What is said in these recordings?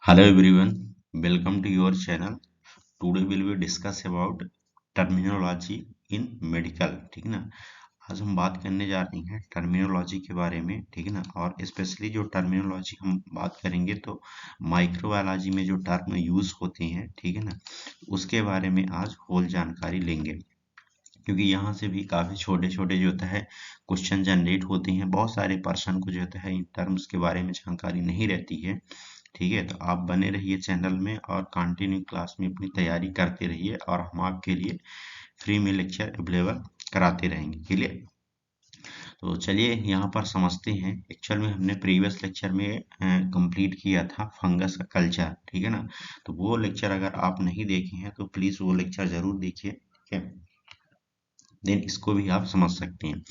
Hello everyone, welcome to your channel. Today we will discuss about terminology in medical. ठीक ना। आज हम बात करने जा रहे हैं टर्मिनोलॉजी के बारे में। ठीक है ना। और स्पेशली जो टर्मिनोलॉजी हम बात करेंगे तो माइक्रोबायोलॉजी में जो टर्म यूज होते हैं, ठीक है ना, उसके बारे में आज होल जानकारी लेंगे। क्योंकि यहाँ से भी काफी छोटे छोटे जो होता है क्वेश्चन जनरेट होते हैं। बहुत सारे पर्सन को जो होता है इन टर्म्स के बारे में जानकारी नहीं रहती है। ठीक है, तो आप बने रहिए चैनल में और कंटिन्यू क्लास में अपनी तैयारी करते रहिए और हम आपके लिए फ्री में लेक्चर अवेलेबल कराते रहेंगे। क्लियर। तो चलिए यहाँ पर समझते हैं। एक्चुअल में हमने प्रीवियस लेक्चर में कंप्लीट किया था फंगस का कल्चर। ठीक है ना। तो वो लेक्चर अगर आप नहीं देखे हैं तो प्लीज वो लेक्चर जरूर देखिए। ठीक है, देन इसको भी आप समझ सकते हैं।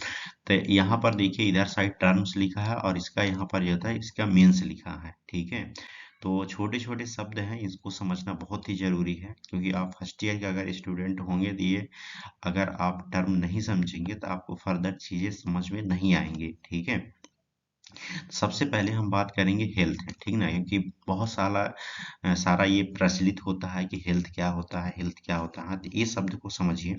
तो यहाँ पर देखिए, इधर साइड टर्म्स लिखा है और इसका यहाँ पर जो था इसका मीन्स लिखा है। ठीक है, तो छोटे छोटे शब्द हैं, इसको समझना बहुत ही जरूरी है। क्योंकि आप फर्स्ट ईयर के अगर स्टूडेंट होंगे तो ये अगर आप टर्म नहीं समझेंगे तो आपको फर्दर चीजें समझ में नहीं आएंगे। ठीक है, सबसे पहले हम बात करेंगे हेल्थ। ठीक ना, क्योंकि बहुत सारा ये प्रचलित होता है कि हेल्थ क्या होता है, हेल्थ क्या होता है। तो ये शब्द को समझिए।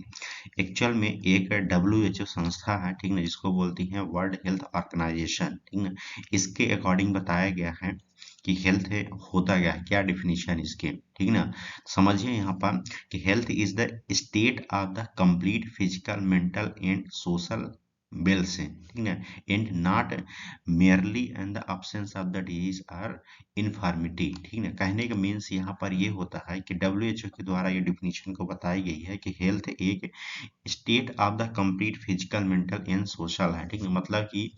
एक्चुअल में एक WHO संस्था है, ठीक ना, जिसको बोलती हैं वर्ल्ड हेल्थ ऑर्गेनाइजेशन। ठीक ना, इसके अकॉर्डिंग बताया गया है कि हेल्थ है होता क्या है, क्या डिफिनीशन इसके। ठीक ना, समझिए यहाँ पर कि health is the state of the complete physical mental and social well से। ठीक है, and not merely and the absence of the disease और इन्फॉर्मिटी। ठीक है, कहने का मीन्स यहाँ पर ये होता है कि WHO के द्वारा ये डिफिनीशन को बताई गई है कि हेल्थ एक state of the complete physical mental and social है। ठीक है, मतलब कि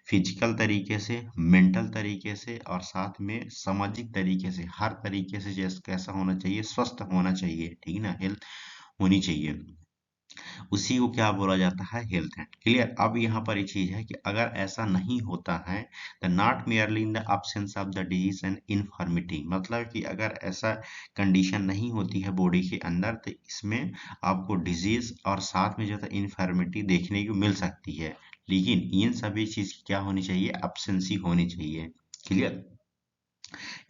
फिजिकल तरीके से, मेंटल तरीके से और साथ में सामाजिक तरीके से, हर तरीके से जैसे कैसा होना चाहिए, स्वस्थ होना चाहिए। ठीक है ना, हेल्थ होनी चाहिए। उसी को क्या बोला जाता है, हेल्थ है। क्लियर। अब यहाँ पर एक चीज है कि अगर ऐसा नहीं होता है तो not merely in the absence of the disease and infirmity, मतलब कि अगर ऐसा कंडीशन नहीं होती है बॉडी के अंदर तो इसमें आपको डिजीज और साथ में जो है इन्फॉर्मिटी देखने को मिल सकती है। लेकिन इन सभी चीज की क्या होनी चाहिए, एब्सेंसी होनी चाहिए। क्लियर,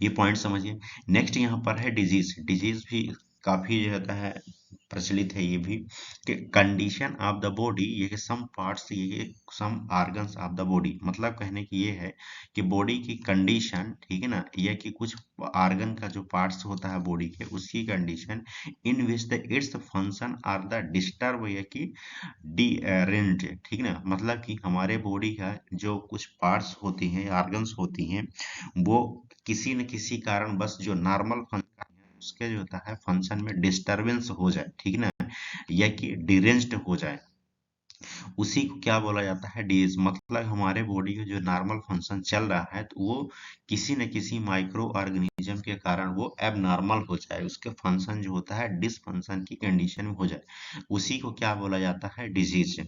ये पॉइंट समझिए। नेक्स्ट यहाँ पर है डिजीज। डिजीज भी काफी जो होता है प्रचलित है ये भी, कि कंडीशन ऑफ द बॉडी, ये सम पार्ट्स, ये some organs of the body, मतलब कहने की ये है कि बॉडी की कंडीशन, ठीक है ना, यह कि कुछ ऑर्गन का जो पार्ट्स होता है बॉडी के, उसकी condition in which the its function are the disturb या कि डीरेंट। ठीक ना, मतलब कि हमारे बॉडी का जो कुछ पार्ट्स होती हैं, ऑर्गन्स होती हैं, वो किसी न किसी कारण बस जो नॉर्मल फंक्शन है उसके जो होता है फंक्शन में डिस्टरबेंस हो जाए। ठीक ना, या कि डिरेंज्ड हो जाए, उसी को क्या बोला जाता है, डिजीज। मतलब हमारे बॉडी का जो नॉर्मल फंक्शन चल रहा है तो वो किसी न किसी माइक्रो ऑर्गेनिज्म के कारण वो एबनॉर्मल हो जाए, उसके फंक्शन जो होता है डिसफंक्शन की कंडीशन में हो जाए, उसी को क्या बोला जाता है, डिजीज।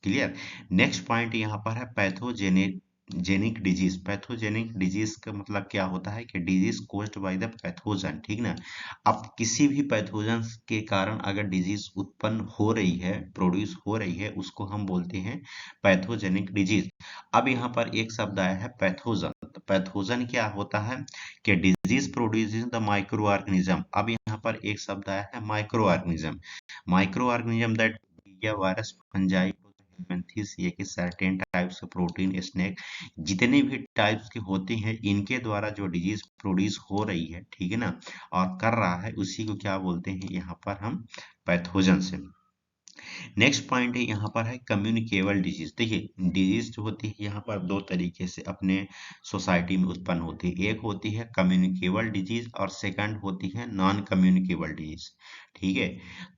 क्लियर। नेक्स्ट पॉइंट यहाँ पर है pathogenic genic disease. Pathogenic disease का मतलब क्या होता है कि disease caused by the pathogen. ठीक ना, अब किसी भी पैथोजन के कारण अगर डिजीज उत्पन्न हो रही है, प्रोड्यूस हो रही है, उसको हम बोलते हैं पैथोजेनिक डिजीज। अब यहाँ पर एक शब्द आया है पैथोजन। तो पैथोजन क्या होता है कि disease producing the micro organism. अब यहाँ पर एक शब्द आया है micro organism. Micro organism that virus fungi helminths, ये कि certain types of protein snake, जितने भी टाइप्स के होते हैं इनके द्वारा जो डिजीज प्रोड्यूस हो रही है, ठीक है ना, और कर रहा है, उसी को क्या बोलते हैं यहाँ पर हम, पैथोजन से। नेक्स्ट पॉइंट है यहाँ पर है कम्युनिकेबल डिजीज। देखिए, डिजीज जो होती है यहाँ पर दो तरीके से अपने सोसाइटी में उत्पन्न होती है। एक होती है कम्युनिकेबल डिजीज और सेकंड होती है नॉन कम्युनिकेबल डिजीज। ठीक है,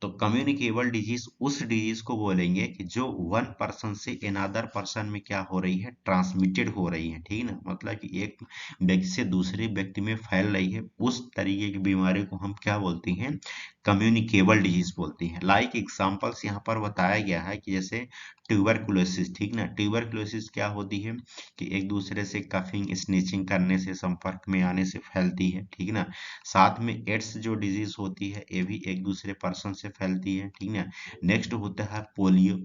तो कम्युनिकेबल डिजीज उस डिजीज को बोलेंगे कि जो वन पर्सन से अनदर पर्सन में क्या हो रही है, ट्रांसमिटेड हो रही है। ठीक ना, मतलब कि एक व्यक्ति से दूसरे व्यक्ति में फैल रही है, उस तरीके की बीमारी को हम क्या बोलते हैं, कम्युनिकेबल डिजीज बोलते हैं। लाइक एग्जांपल्स यहाँ पर बताया गया है कि जैसे ट्यूबरकुलोसिस। ठीक ना, ट्यूबरकुलोसिस क्या होती है कि एक दूसरे से कफिंग स्नीचिंग करने से, संपर्क में आने से फैलती है। ठीक ना, साथ में एड्स जो डिजीज होती है ये भी एक दूसरे पर्सन से फैलती है। ठीक ना, नेक्स्ट होता है पोलियो।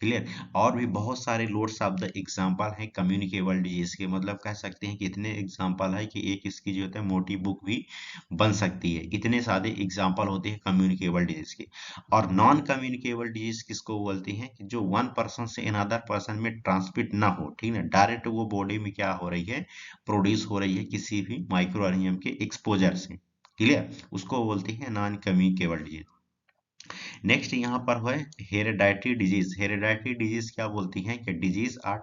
क्लियर। और भी बहुत सारे लोड्स ऑफ द एग्जाम्पल हैं कम्युनिकेबल डिजीज के, मतलब कह सकते हैं कि इतने एग्जाम्पल है कि एक इसकी जो होता है मोटी बुक भी बन सकती है, इतने सारे एग्जाम्पल होते हैं कम्युनिकेबल डिजीज के। और नॉन कम्युनिकेबल डिजीज किसको बोलती हैं, कि जो वन पर्सन से अनदर पर्सन में ट्रांसमिट ना हो, ठीक है, डायरेक्ट वो बॉडी में क्या हो रही है, प्रोड्यूस हो रही है किसी भी माइक्रो ऑर्गेनिज्म के एक्सपोजर से, क्लियर, उसको बोलते हैं नॉन कम्युनिकेबल डिजीज। नेक्स्ट यहाँ पर है हेरेडाइटरी डिजीज। हेरेडाइटरी डिजीज क्या बोलती हैं, कि disease are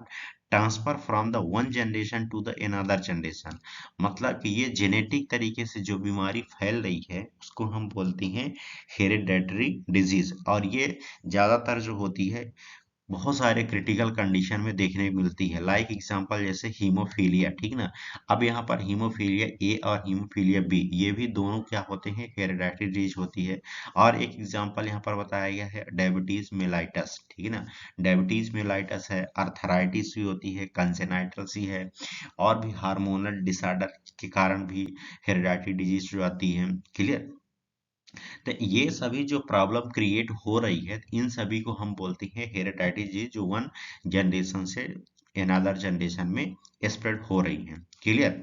transfer from the one generation to the another generation, मतलब कि ये जेनेटिक तरीके से जो बीमारी फैल रही है उसको हम बोलते हैं हेरेडाइटरी डिजीज। और ये ज्यादातर जो होती है बहुत सारे क्रिटिकल कंडीशन में देखने को मिलती है, लाइक एग्जांपल जैसे हीमोफीलिया, ठीक ना। अब यहाँ पर हीमोफीलिया ए और हीमोफीलिया बी, ये भी दोनों क्या होते हैं, हेरेडिटरी डिजीज होती है। और एक एग्जांपल यहाँ पर बताया गया है डायबिटीज मेलाइटस, ठीक है ना, डायबिटीज मेलाइटस है, अर्थराइटिस भी होती है, कंजेनाइटल सी है, और भी हार्मोनल डिसऑर्डर के कारण भी हेरेडिटरी डिजीज जो आती है, क्लियर। तो ये सभी जो प्रॉब्लम क्रिएट हो रही है, इन सभी को हम बोलते हैं हेरेडिटरी डिजीज, जो वन जनरेशन से अनदर जनरेशन में स्प्रेड हो रही है, क्लियर।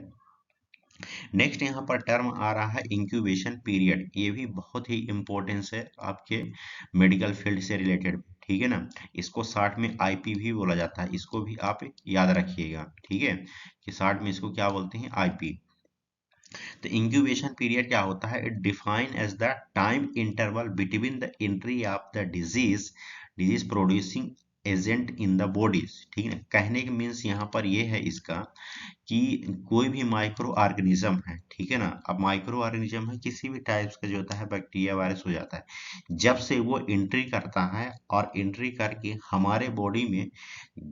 नेक्स्ट यहाँ पर टर्म आ रहा है इंक्यूबेशन पीरियड, ये भी बहुत ही इंपॉर्टेंस है आपके मेडिकल फील्ड से रिलेटेड, ठीक है ना। इसको शॉर्ट में आईपी भी बोला जाता है, इसको भी आप याद रखिएगा, ठीक है, कि शॉर्ट में इसको क्या बोलते हैं, आईपी। तो इंक्यूबेशन पीरियड क्या होता है, it define as the time interval between the entry of the disease producing agent in the bodies, ठीक है। कहने के मीन्स यहाँ पर ये है इसका, कि कोई भी माइक्रो ऑर्गेनिज्म है, ठीक है ना, अब माइक्रो ऑर्गेनिज्म है किसी भी टाइप्स का जो होता है, बैक्टीरिया वायरस हो जाता है, जब से वो एंट्री करता है और एंट्री करके हमारे बॉडी में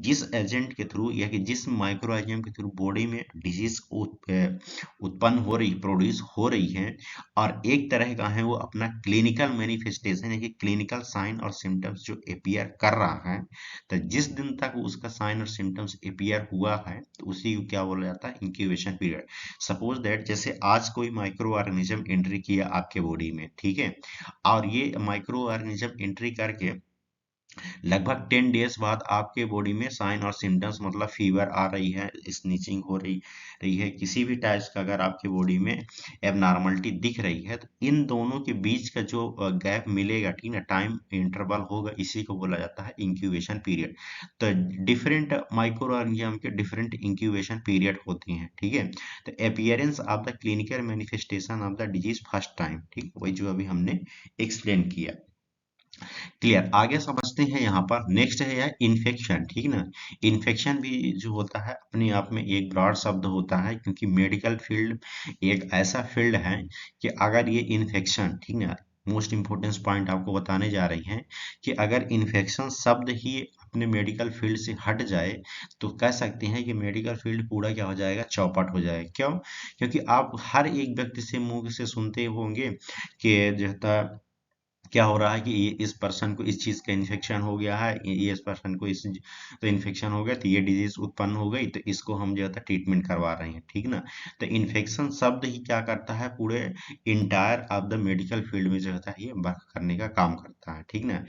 जिस एजेंट के थ्रू या कि जिस माइक्रो ऑर्गेनिज्म के थ्रू बॉडी में डिजीज उत्पन्न हो रही, प्रोड्यूस हो रही है, और एक तरह का है वो अपना क्लिनिकल मैनिफेस्टेशन है कि क्लिनिकल साइन और सिम्टम्स जो अपीयर कर रहा है, तो जिस दिन तक उसका साइन और सिम्टम्स अपीयर हुआ है तो उसी को क्या बोला जाता है, इंक्यूबेशन पीरियड। सपोज दैट जैसे आज कोई माइक्रो ऑर्गेनिज्म एंट्री किया आपके बॉडी में, ठीक है, और ये माइक्रो ऑर्गेनिज्म एंट्री करके लगभग 10 डेज बाद आपके बॉडी में साइन और सिम्टम्स, मतलब फीवर आ रही है, स्नीचिंग हो रही है, किसी भी टाइप का अगर आपके बॉडी में एबनॉर्मलिटी दिख रही है, तो इन दोनों के बीच का जो गैप मिलेगा, ठीक है, टाइम इंटरवल होगा, इसी को बोला जाता है इंक्यूबेशन पीरियड। तो डिफरेंट माइक्रो ऑर्गेनिज्म के डिफरेंट इंक्यूबेशन पीरियड होते हैं, ठीक है। तो appearance of the clinical manifestation of the disease first time, ठीक, वही जो अभी हमने एक्सप्लेन किया, क्लियर। आगे समझते हैं यहाँ पर, नेक्स्ट है यह इन्फेक्शन, ठीक ना। इन्फेक्शन भी जो होता है अपने आप में एक ब्रॉड शब्द होता है, क्योंकि मेडिकल फील्ड एक ऐसा फील्ड है कि अगर ये इन्फेक्शन, ठीक ना, मोस्ट इंपॉर्टेंस पॉइंट आपको बताने जा रही हैं, कि अगर इन्फेक्शन शब्द ही अपने मेडिकल फील्ड से हट जाए तो कह सकते हैं कि मेडिकल फील्ड पूरा क्या हो जाएगा, चौपट हो जाएगा। क्यों? क्योंकि आप हर एक व्यक्ति से मुंह से सुनते होंगे कि जो होता क्या हो रहा है, कि ये इस पर्सन को इस चीज का इन्फेक्शन हो गया है, ये इस पर्सन को इस तो इन्फेक्शन हो गया, तो ये डिजीज उत्पन्न हो गई, तो इसको हम जो है ट्रीटमेंट करवा रहे हैं, ठीक ना। तो इन्फेक्शन शब्द ही क्या करता है, पूरे entire of the medical field में जो होता है ये वर्क करने का काम करता है, ठीक ना।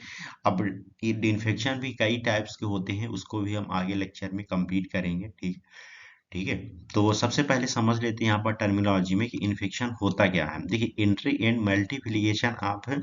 अब इन्फेक्शन भी कई टाइप्स के होते हैं, उसको भी हम आगे लेक्चर में कंप्लीट करेंगे, ठीक, ठीक है। तो सबसे पहले समझ लेते हैं यहाँ पर टर्मिनोलॉजी में कि इन्फेक्शन होता क्या है। देखिए, entry and multiplication of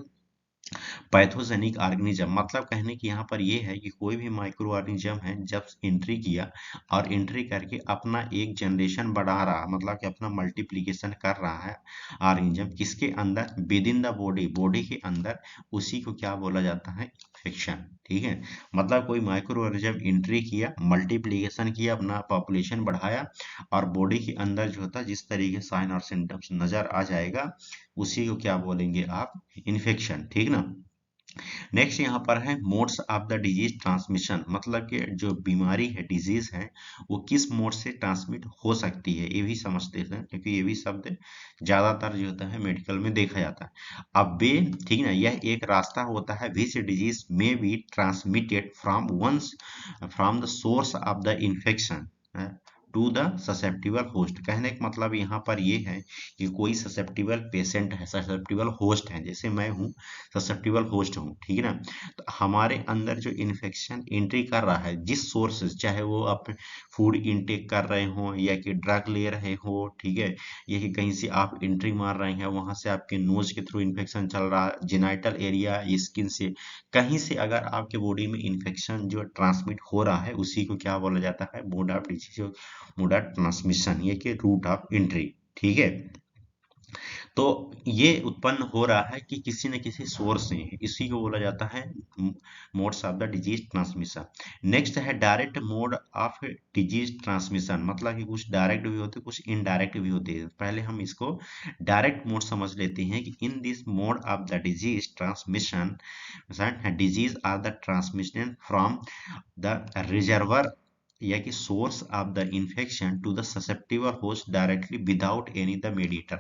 pathogenic organism, मतलब कहने की यहाँ पर ये है कि कोई भी माइक्रो ऑर्गेनिज्म है जब एंट्री किया और एंट्री करके अपना एक जनरेशन बढ़ा रहा, मतलब कि अपना मल्टीप्लिकेशन कर रहा है ऑर्गेनिज्म, किसके अंदर, with in the body, body के अंदर, उसी को क्या बोला जाता है, इन्फेक्शन, ठीक है। मतलब कोई माइक्रो ऑर्गेनिज्म एंट्री किया, मल्टीप्लिकेशन किया, अपना पॉपुलेशन बढ़ाया, और बॉडी के अंदर जो होता है जिस तरीके साइन और सिम्टम्स नजर आ जाएगा, उसी को क्या बोलेंगे आप, इन्फेक्शन, ठीक ना। नेक्स्ट यहाँ पर है modes of the disease transmission, मतलब कि जो बीमारी है, डिजीज है, वो किस मोड से ट्रांसमिट हो सकती है, ये भी समझते हैं, क्योंकि ये भी शब्द ज्यादातर जो होता है मेडिकल में देखा जाता है। अब वे, ठीक ना, यह एक रास्ता होता है which disease may be transmitted from the source of the infection, to the susceptible host. कहने का मतलब यहाँ पर ये है कि कोई ससेप्टिबल पेशेंट है, ससेप्टिबल होस्ट है, जैसे मैं हूँ ससेप्टिबल होस्ट हूँ, ठीक है ना। तो हमारे अंदर जो इन्फेक्शन एंट्री कर रहा है जिस सोर्स से, चाहे वो आप फूड इनटेक कर रहे हो या कि ड्रग ले रहे हो, ठीक है, या कि कहीं से आप एंट्री मार रहे हैं, वहां से आपके नोज के थ्रू इन्फेक्शन चल रहा है, जेनाइटल एरिया, स्किन से, कहीं से अगर आपके बॉडी में इन्फेक्शन जो ट्रांसमिट हो रहा है, उसी को क्या बोला जाता है, mode of disease, mode of transmission, ये कि रूट ऑफ एंट्री, ठीक है। तो ये उत्पन्न हो रहा है कि किसी न किसी सोर्स से, इसी को बोला जाता है modes of the disease transmission. Next है direct mode of disease transmission, मतलब कि कुछ डायरेक्ट भी होते हैं, कुछ इनडायरेक्ट भी होते हैं। पहले हम इसको डायरेक्ट मोड समझ लेते हैं कि in this mode of the disease transmission, disease are the transmission from the reservoir या कि source of the infection to the susceptible host directly without any the mediator.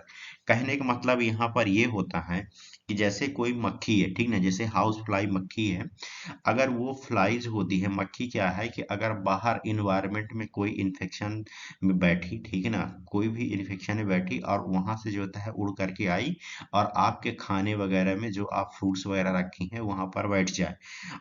कहने का मतलब यहाँ पर ये होता है कि जैसे कोई मक्खी है, ठीक ना, जैसे हाउस फ्लाई मक्खी है, अगर वो फ्लाइज होती है, मक्खी क्या है कि अगर बाहर इन्वायरमेंट में कोई इन्फेक्शन में बैठी, ठीक है ना, कोई भी इन्फेक्शन में बैठी और वहां से जो होता है उड़ करके आई और आपके खाने वगैरह में जो आप फ्रूट्स वगैरह रखी हैं वहां पर बैठ जाए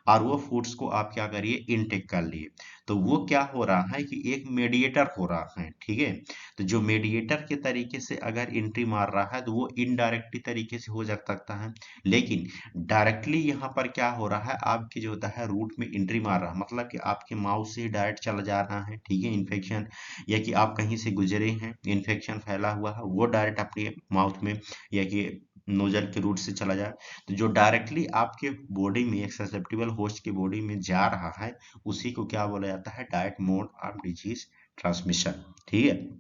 और वो फूड्स को आप क्या करिए, इनटेक कर लिए, तो वो क्या हो रहा है कि एक मेडिएटर हो रहा है, ठीक है। तो जो मेडिएटर के तरीके से अगर एंट्री मार रहा है तो वो इनडायरेक्टली तरीके से हो जा सकता है, लेकिन डायरेक्टली यहाँ पर क्या हो रहा है, आपके जो होता है रूट में एंट्री मार रहा है, मतलब कि आपके माउथ से डायरेक्ट चला जा रहा है, ठीक है, इन्फेक्शन, या कि आप कहीं से गुजरे हैं, इन्फेक्शन फैला हुआ है, वो डायरेक्ट अपने माउथ में या कि नोजल के रूट से चला जाए। तो जो डायरेक्टली आपके बॉडी में, एक ससेप्टिबल होस्ट के बॉडी में जा रहा है, उसी को क्या बोला जाता है, direct mode of disease transmission, ठीक है।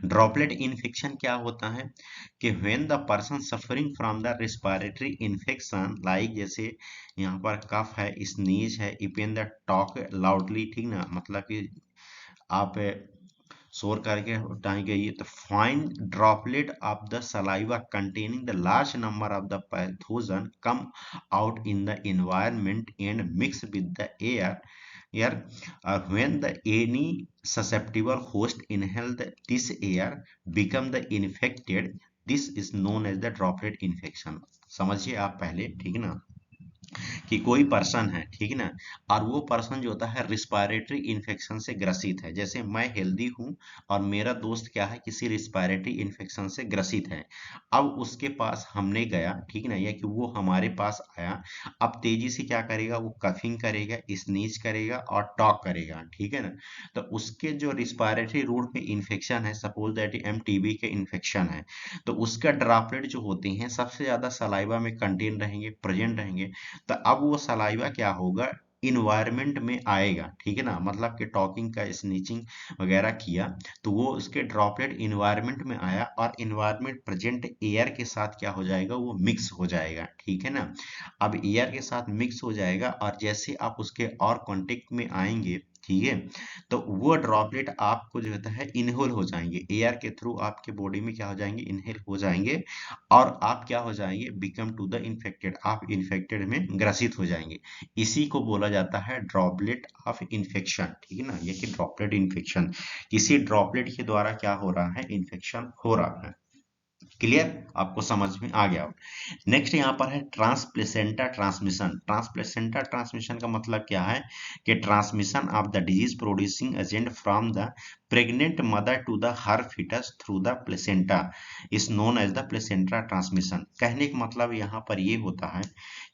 ड्रॉपलेट इन्फेक्शन क्या होता है कि when the person suffering from the respiratory infection, like जैसे यहाँ पर कफ है, स्नीज है, इपेन द टॉक लाउडली, ठीक ना, मतलब कि आप शोर करके हटाएंगे ये, तो fine droplet of the saliva containing the large number of the pathogen come out in the environment and mix with the air when the any susceptible host inhale this air become the infected, this is known as the droplet infection। समझिए आप पहले, ठीक है ना, कि कोई person है, ठीक है ना, और वो पर्सन जो होता है रिस्पायरेटरी इन्फेक्शन से ग्रसित है, जैसे मैं हेल्दी हूँ और मेरा दोस्त क्या है, किसी रिस्पायरेटरी इन्फेक्शन से ग्रसित है, अब उसके पास हमने गया, ठीक है ना, या कि वो हमारे पास आया, अब तेजी से क्या करेगा, वो कफिंग करेगा, स्नीज करेगा और टॉक करेगा, ठीक है ना। तो उसके जो रिस्पायरेटरी रूट में इन्फेक्शन है, सपोज दैट एमटीबी के इन्फेक्शन है, तो उसका ड्रॉपलेट जो होते हैं सबसे ज्यादा सलाइवा में कंटेन रहेंगे, प्रेजेंट रहेंगे, तो अब वो सलाइवा क्या होगा, इन्वायरमेंट में आएगा, ठीक है ना, मतलब कि टॉकिंग का स्नीचिंग वगैरह किया, तो वो उसके ड्रॉपलेट इन्वायरमेंट में आया और इन्वायरमेंट प्रेजेंट एयर के साथ क्या हो जाएगा, वो मिक्स हो जाएगा, ठीक है ना। अब एयर के साथ मिक्स हो जाएगा और जैसे आप उसके और कांटेक्ट में आएंगे, ठीक है, तो वो ड्रॉपलेट आपको जो होता है इनहेल हो जाएंगे, एयर के थ्रू आपके बॉडी में क्या हो जाएंगे, इनहेल हो जाएंगे और आप क्या हो जाएंगे, बिकम टू द इन्फेक्टेड, आप इन्फेक्टेड में ग्रसित हो जाएंगे। इसी को बोला जाता है ड्रॉपलेट ऑफ इन्फेक्शन, ठीक है ना, ये कि ड्रॉपलेट इन्फेक्शन, किसी ड्रॉपलेट के द्वारा क्या हो रहा है, इन्फेक्शन हो रहा है। क्लियर, आपको समझ में आ गया। नेक्स्ट यहाँ पर है ट्रांसप्लेसेंटा ट्रांसमिशन। ट्रांसप्लेसेंटा ट्रांसमिशन का मतलब क्या है कि transmission of the disease producing agent from the pregnant mother to the her foetus through the placenta is known as the placenta transmission. कहने का मतलब यहाँ पर ये होता है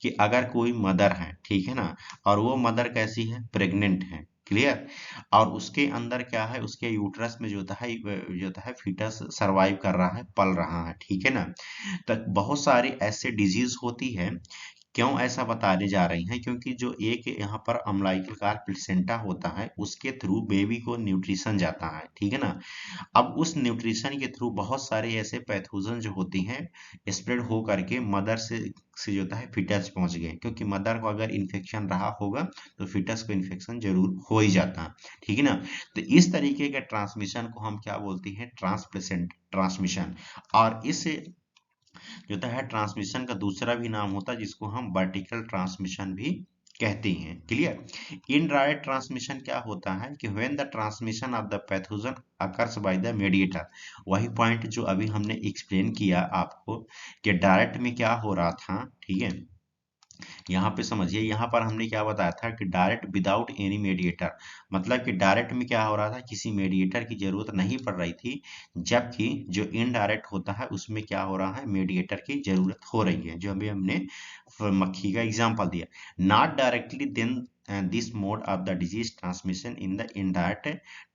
कि अगर कोई मदर है, ठीक है ना, और वो मदर कैसी है, प्रेग्नेंट है, क्लियर, और उसके अंदर क्या है, उसके यूट्रस में जो होता है फीटस सरवाइव कर रहा है, पल रहा है, ठीक है ना। तो बहुत सारे ऐसे डिजीज होती है, क्यों ऐसा बताने जा रही हैं, क्योंकि जो एक यहाँ पर अम्लाइकल प्लेसेंटा होता है उसके थ्रू बेबी को न्यूट्रिशन जाता है, ठीक है ना। अब उस न्यूट्रिशन के थ्रू बहुत सारे ऐसे पैथोजन जो होती हैं स्प्रेड हो करके मदर से जो होता है फिटस पहुंच गए, क्योंकि मदर को अगर इन्फेक्शन रहा होगा तो फिटस को इन्फेक्शन जरूर हो ही जाता है, ठीक है ना। तो इस तरीके के ट्रांसमिशन को हम क्या बोलते हैं, ट्रांसप्लेसेंट ट्रांसमिशन। और इस जो होता है ट्रांसमिशन का दूसरा भी नाम होता है जिसको हम वर्टिकल ट्रांसमिशन भी कहते हैं। क्लियर। इनडायरेक्ट ट्रांसमिशन क्या होता है कि when the transmission of the pathogen occurs by the mediator, वही पॉइंट जो अभी हमने एक्सप्लेन किया आपको कि डायरेक्ट में क्या हो रहा था, ठीक है। यहाँ पे समझिए, यहाँ पर हमने क्या बताया था कि डायरेक्ट विदाउट एनी मेडिएटर, मतलब कि डायरेक्ट में क्या हो रहा था, किसी मेडिएटर की जरूरत नहीं पड़ रही थी, जबकि जो इनडायरेक्ट होता है उसमें क्या हो रहा है, मेडिएटर की जरूरत हो रही है, जो अभी हमने मक्खी का एग्जाम्पल दिया। Not directly then this mode of the disease transmission in the indirect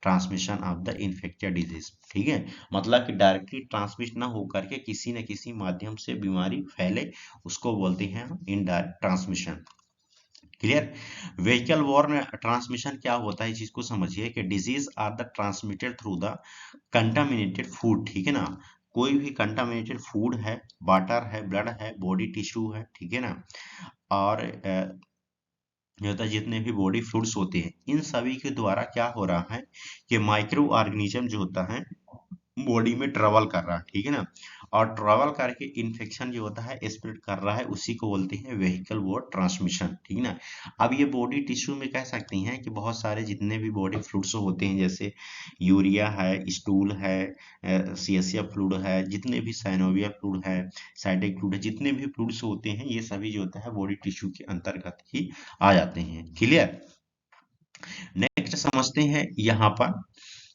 transmission of the infectious disease, ठीक है। मतलब कि डायरेक्टली ट्रांसमिट ना होकर के किसी न किसी माध्यम से बीमारी फैले, उसको बोलते हैं हम indirect transmission. Clear. Vehicle borne transmission क्या होता है, इस चीज को समझिए कि disease are the transmitted through the contaminated food, ठीक है ना। कोई भी कंटामिनेटेड फूड है, वाटर है, ब्लड है, बॉडी टिश्यू है, ठीक है ना, और जो होता है जितने भी बॉडी फ्लूइड्स होते हैं, इन सभी के द्वारा क्या हो रहा है कि माइक्रो ऑर्गेनिज्म जो होता है बॉडी में ट्रेवल कर रहा है, ठीक है ना, और ट्रेवल करके इन्फेक्शन जो होता है स्प्रेड कर रहा है, उसी को बोलते हैं व्हीकल वॉर ट्रांसमिशन, ठीक है ना। अब ये बॉडी टिश्यू में कह सकते हैं कि बहुत सारे जितने भी बॉडी फ्लूइड्स होते हैं, जैसे यूरिया है, स्टूल है, सीएसएफ फ्लूइड है, जितने भी साइनोवियल फ्लूइड है, साइटिक फ्लूइड है, जितने भी फ्लूइड्स होते हैं, ये सभी जो होता है बॉडी टिश्यू के अंतर्गत ही आ जाते हैं। क्लियर। नेक्स्ट समझते हैं यहाँ पर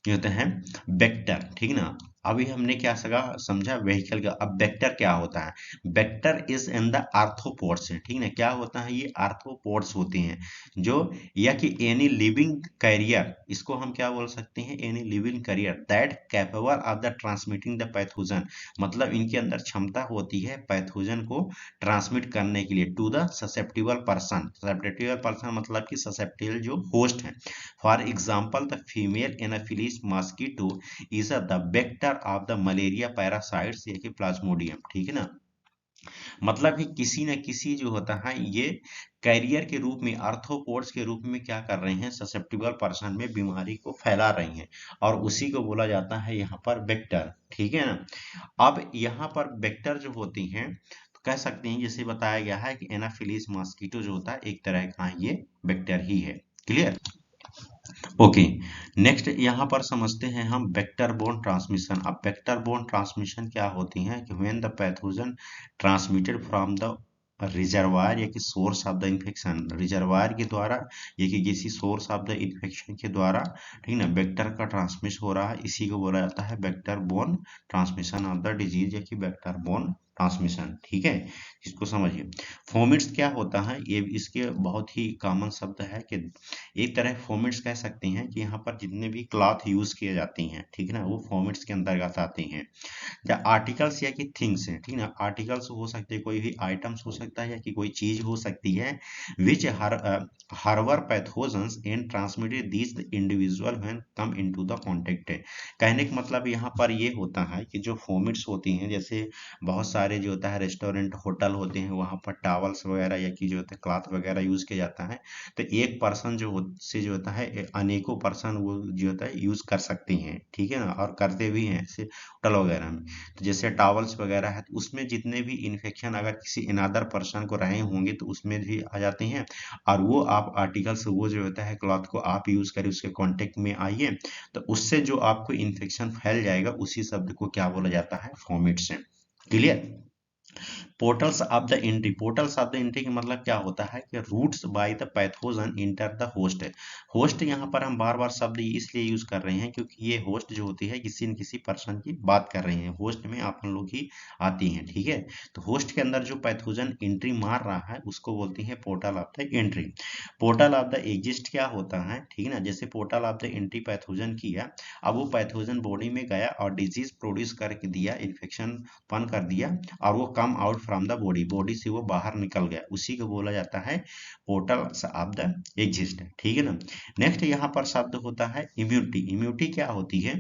ये होते हैं वेक्टर, ठीक ना। अभी हमने क्या समझा व्हीकल का, अब वेक्टर क्या होता है। Vector is in the arthropods, ठीक ना। क्या होता है, ये आर्थ्रोपोड्स होते हैं जो, या कि एनी लिविंग कैरियर, इसको हम क्या बोल सकते हैं, any living carrier that capable of the transmitting the pathogen, मतलब इनके अंदर क्षमता होती है पैथोजन को ट्रांसमिट करने के लिए to the susceptible person. Susceptible person मतलब कि ससेप्टिबल जो होस्ट है। For example the female anopheles mosquito is the vector of the malaria parasites, या कि प्लाज्मोडियम, ठीक है ना। मतलब कि किसी न किसी जो होता है ये कैरियर के रूप में, आर्थ्रोपोड्स के रूप में क्या कर रहे हैं, ससेप्टिबल पर्सन में बीमारी को फैला रही हैं, और उसी को बोला जाता है यहाँ पर वेक्टर, ठीक है ना। अब यहाँ पर वेक्टर जो होती हैं, तो कह सकते हैं जैसे बताया गया है कि एनाफिलिस मॉस्किटो जो होता है एक तरह का ये वेक्टर ही है। क्लियर। ओके। नेक्स्ट यहाँ पर समझते हैं हम वेक्टर बोर्न ट्रांसमिशन। अब वेक्टर बोर्न ट्रांसमिशन क्या होती है कि when the pathogen transmitted from the reservoir, या कि source of the infection, reservoir के द्वारा या कि किसी सोर्स ऑफ द इन्फेक्शन के द्वारा, ठीक ना, वेक्टर का ट्रांसमिशन हो रहा है, इसी को बोला जाता है vector borne transmission of the disease, या कि वेक्टर बोर्न ट्रांसमिशन, ठीक है। इसको समझिए। फोमिट्स क्या होता है, ये इसके बहुत ही कॉमन शब्द है कि एक तरह फोमिट्स कह सकते हैं कि यहाँ पर जितने भी क्लॉथ यूज किए जाते हैं, ठीक है ना, वो फोमिट्स के अंतर्गत आते हैं। या आर्टिकल्स या कि थिंग्स हैं, ठीक ना, आर्टिकल्स हो सकते हैं, कोई भी आइटम्स हो सकता है, या कि कोई चीज हो सकती है, which harbour pathogens and transmitted this individual when come into the contact. कहने का मतलब यहाँ पर ये होता है कि जो फोमिट्स होती हैं, जैसे बहुत सारे जो होता है रेस्टोरेंट होटल होते हैं, वहाँ पर टॉवल्स वगैरह या कि जो होता है क्लॉथ वगैरह यूज किया जाता है, तो एक पर्सन से जो होता है अनेकों पर्सन वो जो होता है यूज कर सकते हैं, ठीक है ना, और करते भी हैं ऐसे होटल वगैरह में। तो जैसे टॉवल्स वगैरह है, तो उसमें जितने भी इन्फेक्शन अगर किसी अनदर पर्सन को रहे होंगे तो उसमें भी आ जाते हैं, और वो आप आर्टिकल्स, वो जो होता है क्लॉथ को आप यूज करें, उसके कांटेक्ट में आइए, तो उससे जो आपको इन्फेक्शन फैल जाएगा, उसी शब्द को क्या बोला जाता है, fomites. Clear. Portals of the entry, portals of the entry का मतलब क्या होता है कि routes by the pathogen enter the host. Host यहाँ पर हम बार बार शब्द इसलिए यूज कर रहे हैं क्योंकि ये होस्ट जो होती है किसी न किसी पर्सन की बात कर रहे हैं, होस्ट में आप लोग ही आती हैं, ठीक है। तो होस्ट के अंदर जो पैथोजन एंट्री मार रहा है उसको बोलते हैं portal of the entry. Portal of the exist क्या होता है, ठीक है ना, जैसे portal of the entry pathogen किया, अब वो पैथोजन बॉडी में गया और डिजीज प्रोड्यूस करके दिया, इन्फेक्शन पन कर दिया, और वो come out from the body, body से वो बाहर निकल गया, उसी को बोला जाता है पोर्टल ऑफ द एग्जिस्ट, ठीक है ना। नेक्स्ट यहाँ पर शब्द होता है इम्यूनिटी। इम्यूनिटी क्या होती है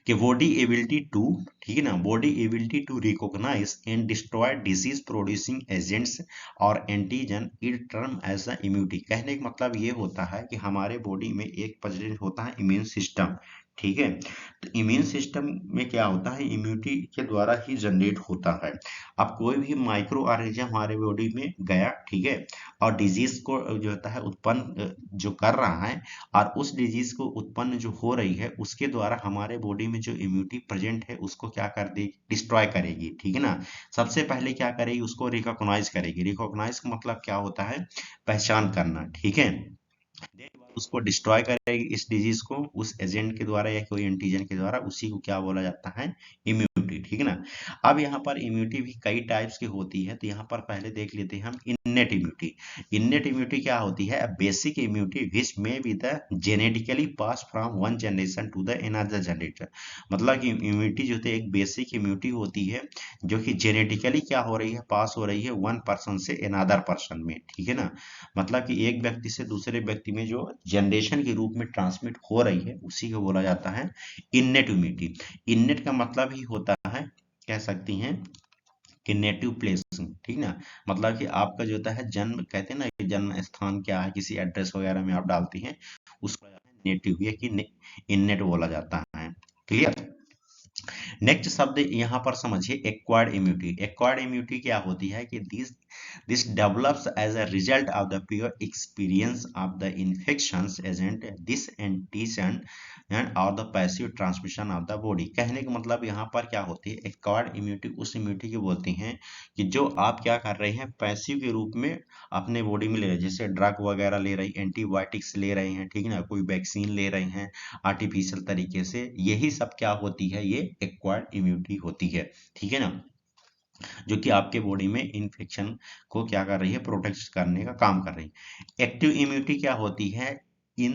कि बॉडी एबिलिटी टू, ठीक है ना, body ability to recognise and destroy disease producing agents और antigen, it term as the immunity. कहने का मतलब ये होता है कि हमारे बॉडी में एक प्रेजेंट होता है इम्यून सिस्टम, ठीक है। तो इम्यून सिस्टम में क्या होता है, इम्यूनिटी के द्वारा ही जनरेट होता है। अब कोई भी माइक्रो ऑर्गेनिज्म हमारे बॉडी में गया, ठीक है, और डिजीज को जो होता है उत्पन्न जो कर रहा है, और उस डिजीज को उत्पन्न जो हो रही है उसके द्वारा हमारे बॉडी में जो इम्यूनिटी प्रेजेंट है उसको क्या कर देगी, डिस्ट्रॉय करेगी, ठीक है ना। सबसे पहले क्या करेगी, उसको रिकॉग्नाइज करेगी। रिकॉग्नाइज का मतलब क्या होता है, पहचान करना, ठीक है। उसको डिस्ट्रॉय करेगी, इस डिजीज को उस एजेंट के द्वारा या कोई एंटीजन के द्वारा, उसी को क्या बोला जाता है, इम्यूनिटी, ठीक है ना। अब यहाँ पर इम्यूनिटी भी कई टाइप्स की होती है, तो यहाँ पर पहले देख लेते हैं हम इन्नेट इम्यूनिटी। इन्नेट इम्यूनिटी क्या होती है, basic immunity which may be the genetically pass from one generation to the another generation. मतलब कि इम्यूनिटी जो है एक बेसिक इम्यूनिटी होती है जो कि जेनेटिकली क्या हो रही है, पास हो रही है वन पर्सन से अनदर पर्सन में, ठीक है ना। मतलब कि एक व्यक्ति से दूसरे व्यक्ति में जो जनरेशन के रूप में ट्रांसमिट हो रही है उसी को बोला जाता है इन्नेट इम्यूनिटी। इन्नेट का मतलब ही होता है, कह सकती हैं कि नेटिव प्लेस, ठीक ना। मतलब कि आपका जो होता है जन्म, कहते हैं ना कि जन्म स्थान क्या है, किसी एड्रेस वगैरह में आप डालती हैं उसको नेटिव या कि इन्नेट बोला जाता है। क्लियर। नेक्स्ट शब्द यहाँ पर समझिए एक्वायर्ड इम्यूनिटी। एक्वायर्ड इम्यूनिटी क्या होती है कि this develops as a result of the pure experience of the infections agent this antigen and और the passive transmission of the body. कहने का मतलब यहाँ पर क्या होती है, एक्वायर्ड इम्यूनिटी उस इम्यूनिटी को बोलते हैं कि जो आप क्या कर रहे हैं, पैसिव के रूप में अपने बॉडी में ले रहे हैं, जैसे ड्रग वगैरह ले रहे हैं, एंटीबायोटिक्स ले रहे हैं, ठीक है ना, कोई वैक्सीन ले रहे हैं आर्टिफिशियल तरीके से, यही सब क्या होती है, ये एक्वायर्ड इम्यूनिटी होती है, ठीक है ना, जो कि आपके बॉडी में इन्फेक्शन को क्या कर रही है, प्रोटेक्ट करने का काम कर रही है। एक्टिव इम्यूनिटी क्या होती है, in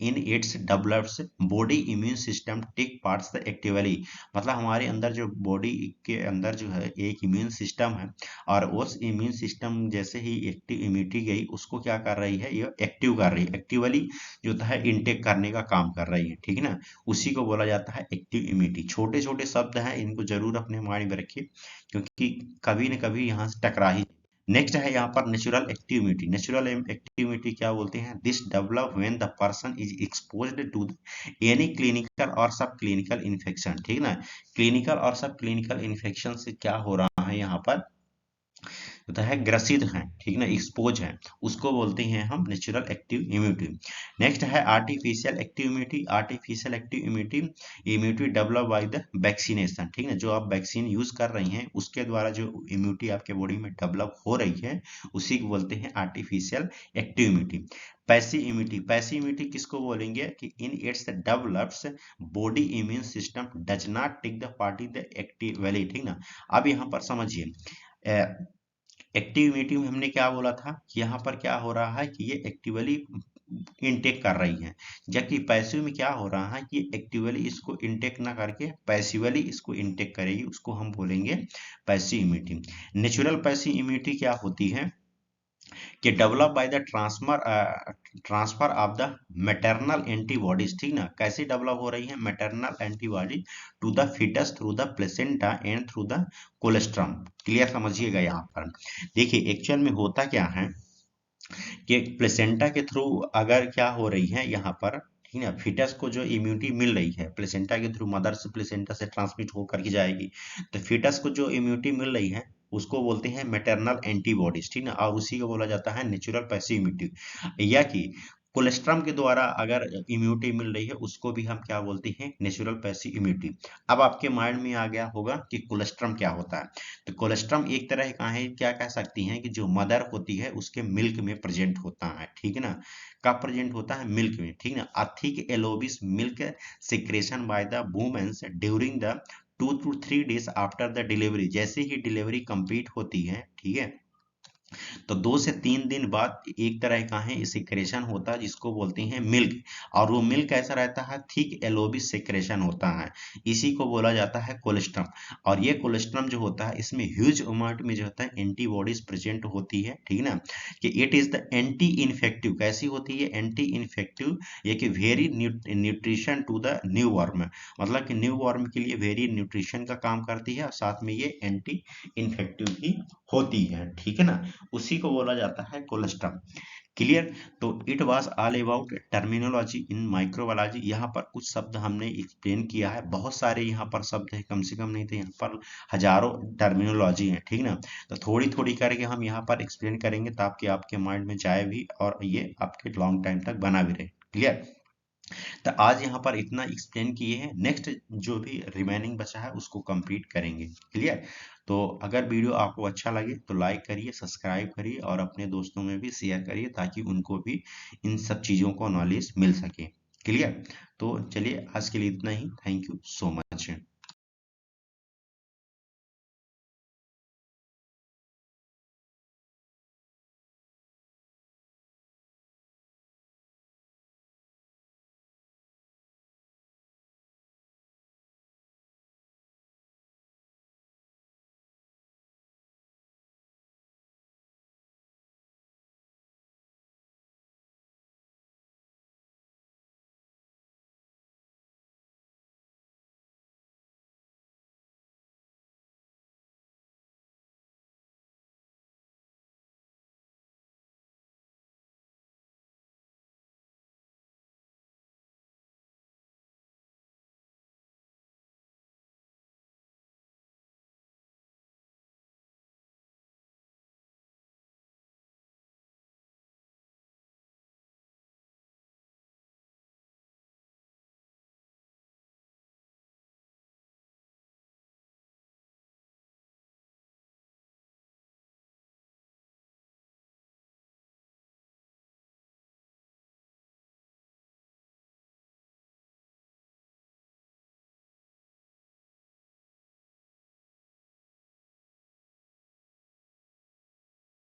in its develops body immune system take parts the actively. मतलब हमारे अंदर जो बॉडी के अंदर जो है एक इम्यून सिस्टम है, और उस इम्यून सिस्टम जैसे ही एक्टिव इम्यूनिटी गई उसको क्या कर रही है, ये एक्टिव कर रही है, एक्टिवली जो है इनटेक करने का काम कर रही है, ठीक है ना। उसी को बोला जाता है एक्टिव इम्यूनिटी। छोटे छोटे शब्द हैं, इनको जरूर अपने माइंड में रखिए क्योंकि कभी न कभी यहाँ से टकरा ही। नेक्स्ट है यहाँ पर नेचुरल एक्टिविटी। नेचुरल एक्टिविटी क्या बोलते हैं, this develop when the person is exposed to any clinical और सब क्लिनिकल इन्फेक्शन, ठीक ना। क्लिनिकल और सब क्लिनिकल इन्फेक्शन से क्या हो रहा है, यहाँ पर होता है ग्रसित हैं, ठीक ना, एक्सपोज हैं, उसको बोलते हैं हम नेचुरल एक्टिव इम्यूनिटी। नेक्स्ट है artificial active immunity. Artificial active immunity, immunity develop by the vaccination, ठीक है, जो आप वैक्सीन यूज कर रही हैं उसके द्वारा जो इम्यूनिटी आपके बॉडी में डेवलप हो रही है उसी को बोलते हैं artificial active immunity. Passive immunity, passive immunity किसको बोलेंगे कि in its develops body immune system does not take the part in the actively, ठीक ना। अब यहाँ पर समझिए एक्टिविटी में हमने क्या बोला था कि यहाँ पर क्या हो रहा है कि ये एक्टिवली इनटेक कर रही है, जबकि पैसिव में क्या हो रहा है कि एक्टिवली इसको इनटेक ना करके पैसिवली इसको इनटेक करेगी, उसको हम बोलेंगे passive immunity. Natural passive immunity क्या होती है कि develop by the transfer of the maternal antibodies, ठीक ना। कैसे डेवलप हो रही है, maternal antibody to the foetus through the placenta and through the colostrum. Clear समझिएगा। यहाँ पर देखिए एक्चुअल में होता क्या है कि प्लेसेंटा के थ्रू अगर क्या हो रही है यहाँ पर, ठीक है, फीटस को जो इम्यूनिटी मिल रही है प्लेसेंटा के थ्रू, मदर से प्लेसेंटा से ट्रांसमिट होकर के जाएगी, तो फीटस को जो इम्यूनिटी मिल रही है उसको बोलते हैं मैटरनल एंटीबॉडीज, ठीक ना, और उसी को बोला जाता है नेचुरल पैसिव इम्यूनिटी। या कि कोलेस्ट्रम के द्वारा अगर इम्यूनिटी मिल रही है उसको भी हम क्या बोलते हैं, नेचुरल पैसिव इम्यूनिटी। अब आपके माइंड में आ गया होगा कि कोलेस्ट्रम क्या होता है। तो कोलेस्ट्रम एक तरह का है, क्या कह सकती हैं कि जो मदर होती है उसके मिल्क में प्रेजेंट होता है, ठीक है ना। कब प्रेजेंट होता है, मिल्क में, ठीक ना। Thick yellowish milk secretion by the womens during the 2 to 3 days after the delivery. जैसे ही डिलीवरी कंप्लीट होती है, ठीक है, तो 2 से 3 दिन बाद एक तरह का है सिक्रेशन होता है जिसको बोलते हैं मिल्क, और वो मिल्क कैसा रहता है, थिक एलोबिस सिक्रेशन होता है, इसी को बोला जाता है कोलेस्ट्रम। और ये कोलेस्ट्रम जो होता है इसमें ह्यूज अमाउंट में जो होता है एंटीबॉडीज प्रेजेंट होती है, ठीक ना। कि it is the anti infective, कैसी होती है, एंटी इन्फेक्टिव, ये कि very nutrition to the new warm, मतलब कि न्यू वार्म के लिए वेरी न्यूट्रिशन का काम करती है, और साथ में ये एंटी इन्फेक्टिव भी होती है, ठीक है ना। उसी को बोला जाता है कोलेस्ट्रम। क्लियर। तो it was all about terminology in microbiology. यहाँ पर कुछ शब्द हमने एक्सप्लेन किया है, बहुत सारे यहाँ पर शब्द है, कम से कम नहीं थे, यहाँ पर हजारों टर्मिनोलॉजी है, ठीक ना। तो थोड़ी थोड़ी करके हम यहाँ पर एक्सप्लेन करेंगे ताकि आपके माइंड में जाए भी और ये आपके लॉन्ग टाइम तक बना भी रहे। क्लियर। तो आज यहाँ पर इतना एक्सप्लेन किए हैं, नेक्स्ट जो भी रिमेनिंग बचा है उसको कंप्लीट करेंगे। क्लियर। तो अगर वीडियो आपको अच्छा लगे तो लाइक करिए, सब्सक्राइब करिए और अपने दोस्तों में भी शेयर करिए ताकि उनको भी इन सब चीज़ों को नॉलेज मिल सके। क्लियर। तो चलिए आज के लिए इतना ही। Thank you so much.